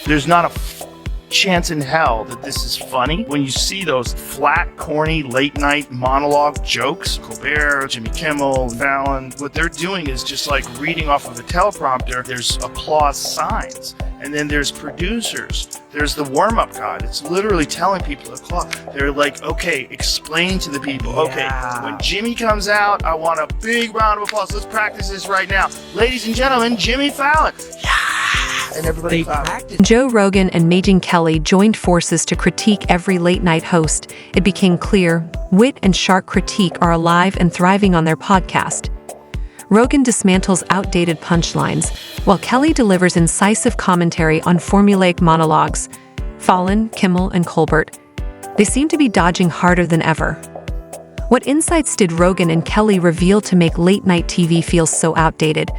There's not a chance in hell that this is funny. When you see those flat, corny, late night monologue jokes, Colbert, Jimmy Kimmel, Fallon, what they're doing is just like reading off of a teleprompter. There's applause signs, and then there's producers. There's the warm-up guide. It's literally telling people the clock. They're like, okay, explain to the people. Okay, when Jimmy comes out, I want a big round of applause. Let's practice this right now. Ladies and gentlemen, Jimmy Fallon. Yeah. And everybody clapped. Joe Rogan and Megyn Kelly joined forces to critique every late-night host. It became clear wit and sharp critique are alive and thriving on their podcast. Rogan dismantles outdated punchlines, while Kelly delivers incisive commentary on formulaic monologues. Fallon, Kimmel, and Colbert, they seem to be dodging harder than ever. What insights did Rogan and Kelly reveal to make late-night TV feel so outdated?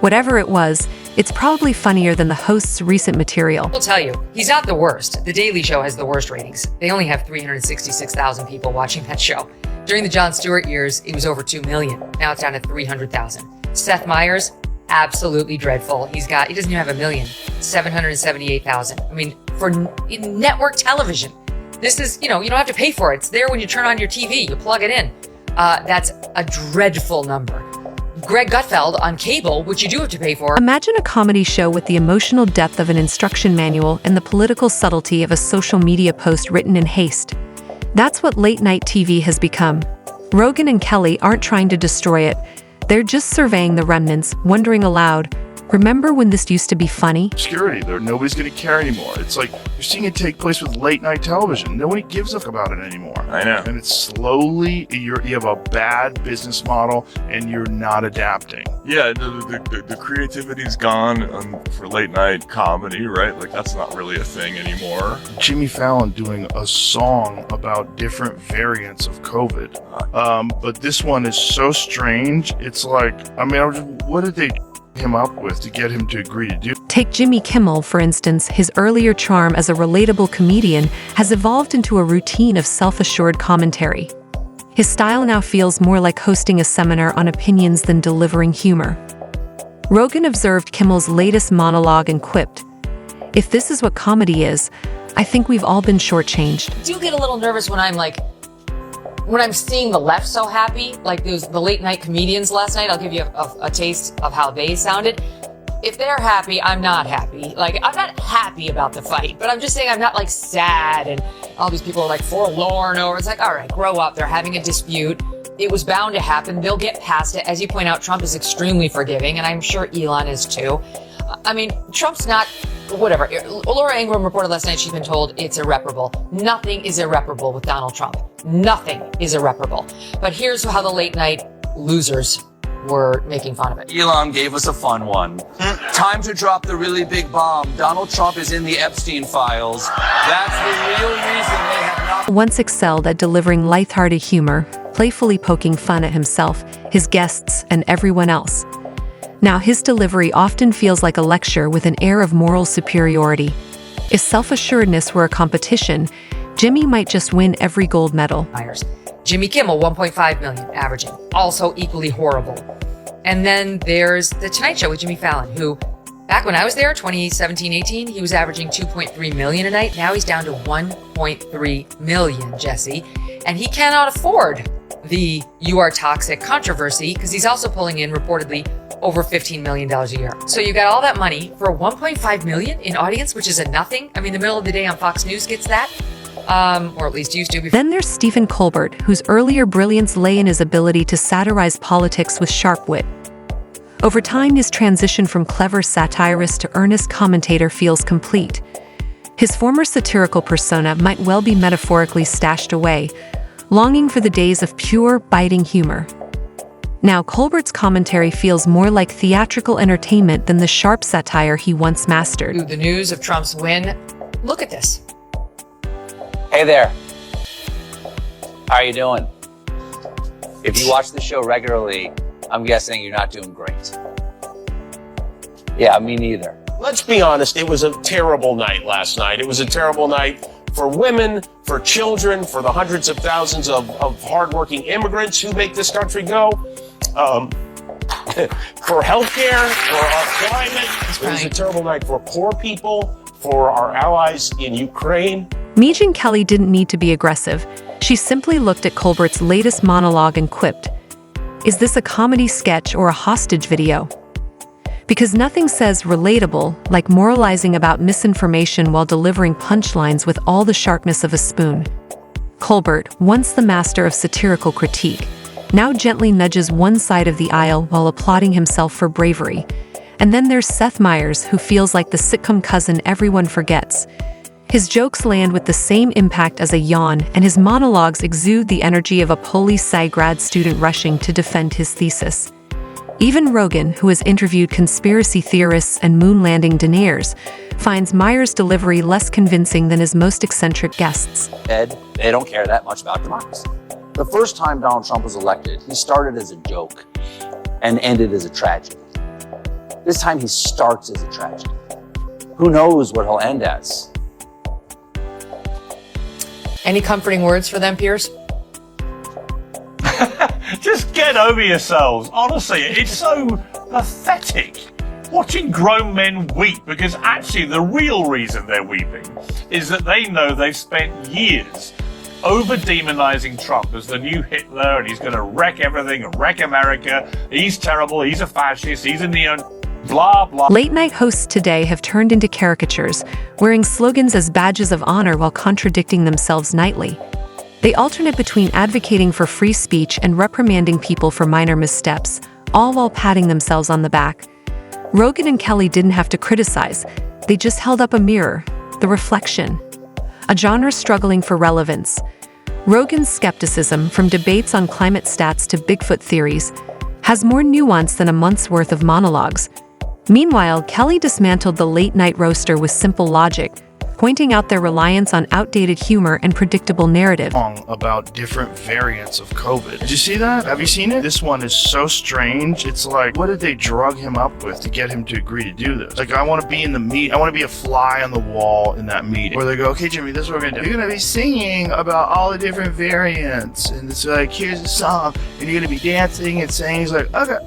Whatever it was, it's probably funnier than the host's recent material. I'll tell you, he's not the worst. The Daily Show has the worst ratings. They only have 366,000 people watching that show. During the Jon Stewart years, it was over 2 million. Now it's down to 300,000. Seth Meyers, absolutely dreadful. He doesn't even have 1 million, 778,000. I mean, for network television, this is, you don't have to pay for it. It's there when you turn on your TV, you plug it in. That's a dreadful number. Greg Gutfeld on cable, which you do have to pay for. Imagine a comedy show with the emotional depth of an instruction manual and the political subtlety of a social media post written in haste. That's what late-night TV has become. Rogan and Kelly aren't trying to destroy it. They're just surveying the remnants, wondering aloud, remember when this used to be funny? Obscurity. Nobody's going to care anymore. It's like you're seeing it take place with late night television. Nobody gives a fuck about it anymore. I know. And it's slowly, you have a bad business model and you're not adapting. Yeah, the creativity's gone for late night comedy, right? Like that's not really a thing anymore. Jimmy Fallon doing a song about different variants of COVID. But this one is so strange. It's like, what did they him up with to get him to agree to do? Take Jimmy Kimmel, for instance. His earlier charm as a relatable comedian has evolved into a routine of self-assured commentary. His style now feels more like hosting a seminar on opinions than delivering humor. Rogan observed Kimmel's latest monologue and quipped, "If this is what comedy is, I think we've all been shortchanged." I do get a little nervous when I'm seeing the left so happy, like the late night comedians last night. I'll give you a taste of how they sounded. If they're happy, I'm not happy. Like, I'm not happy about the fight, but I'm just saying I'm not like sad and all these people are like forlorn over. It's like, all right, grow up. They're having a dispute. It was bound to happen. They'll get past it. As you point out, Trump is extremely forgiving, and I'm sure Elon is too. I mean, Trump's not, whatever. Laura Ingraham reported last night she's been told it's irreparable. Nothing is irreparable with Donald Trump. Nothing is irreparable. But here's how the late night losers were making fun of it. Elon gave us a fun one. Time to drop the really big bomb. Donald Trump is in the Epstein files. That's the real reason they have not... Once excelled at delivering lighthearted humor, playfully poking fun at himself, his guests, and everyone else. Now his delivery often feels like a lecture with an air of moral superiority. If self-assuredness were a competition, Jimmy might just win every gold medal. Jimmy Kimmel, 1.5 million, averaging. Also equally horrible. And then there's The Tonight Show with Jimmy Fallon, who, back when I was there, 2017-18, he was averaging 2.3 million a night. Now he's down to 1.3 million, Jesse. And he cannot afford the "you are toxic" controversy because he's also pulling in, reportedly, over $15 million a year. So you got all that money for 1.5 million in audience, which is a nothing. I mean, the middle of the day on Fox News gets that. Or at least used to. Then there's Stephen Colbert, whose earlier brilliance lay in his ability to satirize politics with sharp wit. Over time, his transition from clever satirist to earnest commentator feels complete. His former satirical persona might well be metaphorically stashed away, longing for the days of pure, biting humor. Now, Colbert's commentary feels more like theatrical entertainment than the sharp satire he once mastered. The news of Trump's win. Look at this. Hey there. How are you doing? If you watch the show regularly, I'm guessing you're not doing great. Yeah, me neither. Let's be honest, it was a terrible night last night. It was a terrible night for women, for children, for the hundreds of thousands of hardworking immigrants who make this country go. For healthcare, for our climate. It was a terrible night for poor people, for our allies in Ukraine. Megyn Kelly didn't need to be aggressive. She simply looked at Colbert's latest monologue and quipped, "Is this a comedy sketch or a hostage video?" Because nothing says relatable like moralizing about misinformation while delivering punchlines with all the sharpness of a spoon. Colbert, once the master of satirical critique, now gently nudges one side of the aisle while applauding himself for bravery. And then there's Seth Meyers, who feels like the sitcom cousin everyone forgets. His jokes land with the same impact as a yawn, and his monologues exude the energy of a poli-sci grad student rushing to defend his thesis. Even Rogan, who has interviewed conspiracy theorists and moon landing deniers, finds Meyers' delivery less convincing than his most eccentric guests. Ed, they don't care that much about democracy. The first time Donald Trump was elected, he started as a joke and ended as a tragedy. This time he starts as a tragedy. Who knows what he'll end as? Any comforting words for them, Piers? Just get over yourselves. Honestly, it's so pathetic watching grown men weep, because actually the real reason they're weeping is that they know they've spent years over-demonizing Trump as the new Hitler, and he's going to wreck everything and wreck America. He's terrible, he's a fascist, he's a neo... blah, blah. Late-night hosts today have turned into caricatures, wearing slogans as badges of honor while contradicting themselves nightly. They alternate between advocating for free speech and reprimanding people for minor missteps, all while patting themselves on the back. Rogan and Kelly didn't have to criticize. They just held up a mirror, the reflection. A genre struggling for relevance. Rogan's skepticism, from debates on climate stats to Bigfoot theories, has more nuance than a month's worth of monologues. Meanwhile, Kelly dismantled the late-night roaster with simple logic, pointing out their reliance on outdated humor and predictable narrative. About different variants of COVID. Did you see that? Have you seen it? This one is so strange. It's like, what did they drug him up with to get him to agree to do this? Like, I want to be in the meet. I want to be a fly on the wall in that meeting where they go, okay, Jimmy, this is what we're going to do. You're going to be singing about all the different variants. And it's like, here's a song. And you're going to be dancing and saying, he's like, okay.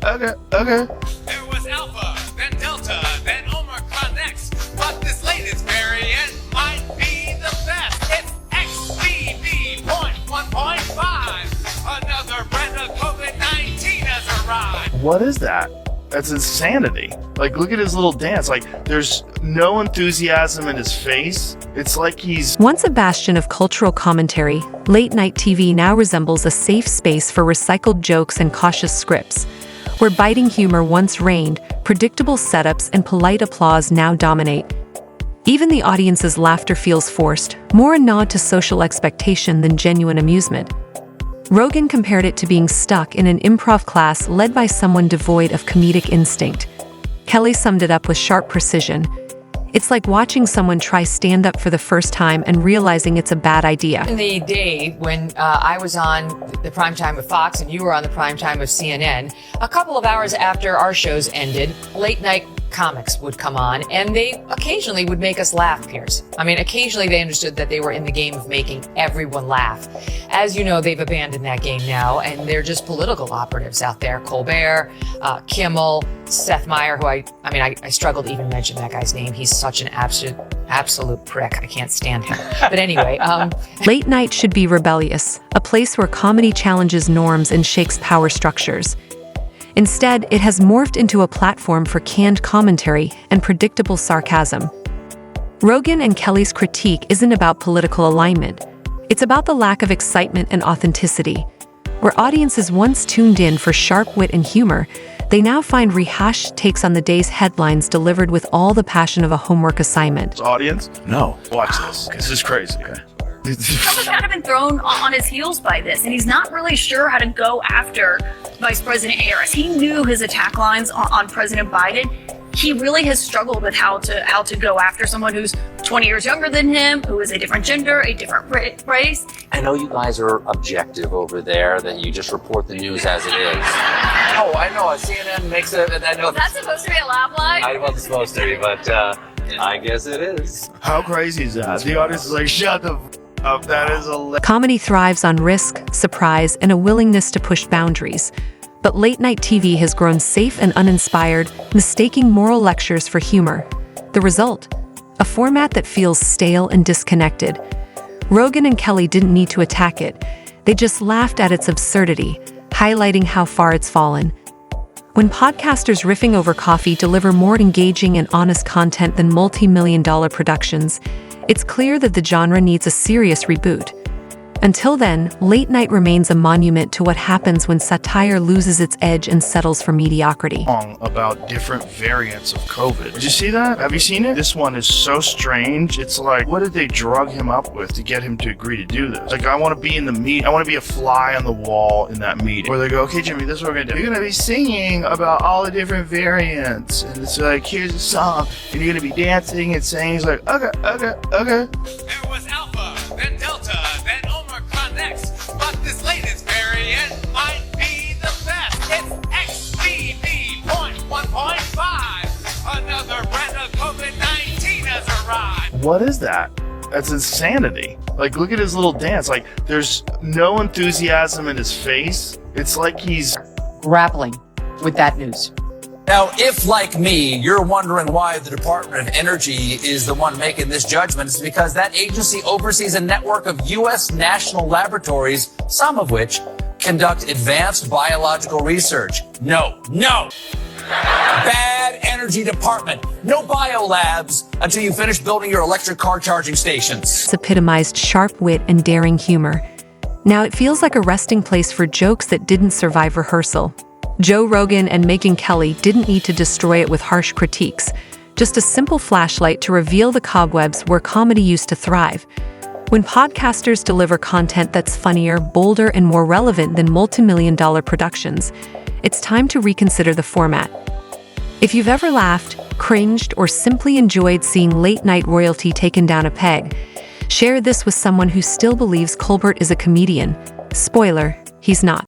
There was Alpha, then Delta, then Omicron next. But this latest variant might be the best. It's XBB.1.5. Another brand of COVID-19 has arrived. What is that? That's insanity. Like, look at his little dance. Like, there's no enthusiasm in his face. It's like he's... Once a bastion of cultural commentary, late-night TV now resembles a safe space for recycled jokes and cautious scripts. Where biting humor once reigned, predictable setups and polite applause now dominate. Even the audience's laughter feels forced, more a nod to social expectation than genuine amusement. Rogan compared it to being stuck in an improv class led by someone devoid of comedic instinct. Kelly summed it up with sharp precision. It's like watching someone try stand-up for the first time and realizing it's a bad idea. In the day when I was on the primetime of Fox and you were on the primetime of CNN, a couple of hours after our shows ended, late night comics would come on, and they occasionally would make us laugh, Piers. I mean, occasionally they understood that they were in the game of making everyone laugh. As you know, they've abandoned that game now, and they're just political operatives out there. Colbert, Kimmel, Seth Meyers, who I struggle to even mention that guy's name. He's such an absolute prick. I can't stand him. But anyway, Late night should be rebellious, a place where comedy challenges norms and shakes power structures. Instead, it has morphed into a platform for canned commentary and predictable sarcasm. Rogan and Kelly's critique isn't about political alignment. It's about the lack of excitement and authenticity. Where audiences once tuned in for sharp wit and humor, they now find rehashed takes on the day's headlines delivered with all the passion of a homework assignment. Audience? No. Watch this. This is crazy. Okay. Trump has kind of been thrown on his heels by this, and he's not really sure how to go after Vice President Harris. He knew his attack lines on President Biden. He really has struggled with how to go after someone who's 20 years younger than him, who is a different gender, a different race. I know you guys are objective over there, that you just report the news as it is. Oh, I know. CNN makes it. I know. That's supposed to be a lab line? I wasn't supposed to be, but I guess it is. How crazy is that? The audience is like, shut the up. That is a... Comedy thrives on risk, surprise, and a willingness to push boundaries. But late-night TV has grown safe and uninspired, mistaking moral lectures for humor. The result? a format that feels stale and disconnected. Rogan and Kelly didn't need to attack it. They just laughed at its absurdity, highlighting how far it's fallen. When podcasters riffing over coffee deliver more engaging and honest content than multi-million-dollar productions, it's clear that the genre needs a serious reboot. Until then, late night remains a monument to what happens when satire loses its edge and settles for mediocrity. About different variants of COVID. Did you see that? Have you seen it? This one is so strange. It's like, what did they drug him up with to get him to agree to do this? Like, I want to be in the meet. I want to be a fly on the wall in that meeting. Where they go, okay, Jimmy, this is what we're going to do. You're going to be singing about all the different variants. And it's like, here's a song. And you're going to be dancing and saying, he's like, okay. There was Alpha, then Delta, then Omicron next. But this latest variant might be the best. It's XBB.1.5. Another brand of COVID-19 has arrived. What is that? That's insanity. Like, look at his little dance. Like, there's no enthusiasm in his face. It's like he's Grappling with that news. Now, if, like me, you're wondering why the Department of Energy is the one making this judgment, it's because that agency oversees a network of U.S. national laboratories, some of which conduct advanced biological research. No. Bad energy department. No biolabs until you finish building your electric car charging stations. It's epitomized sharp wit and daring humor. Now it feels like a resting place for jokes that didn't survive rehearsal. Joe Rogan and Megyn Kelly didn't need to destroy it with harsh critiques, just a simple flashlight to reveal the cobwebs where comedy used to thrive. When podcasters deliver content that's funnier, bolder, and more relevant than multi-million-dollar productions, it's time to reconsider the format. If you've ever laughed, cringed, or simply enjoyed seeing late-night royalty taken down a peg, share this with someone who still believes Colbert is a comedian. Spoiler, he's not.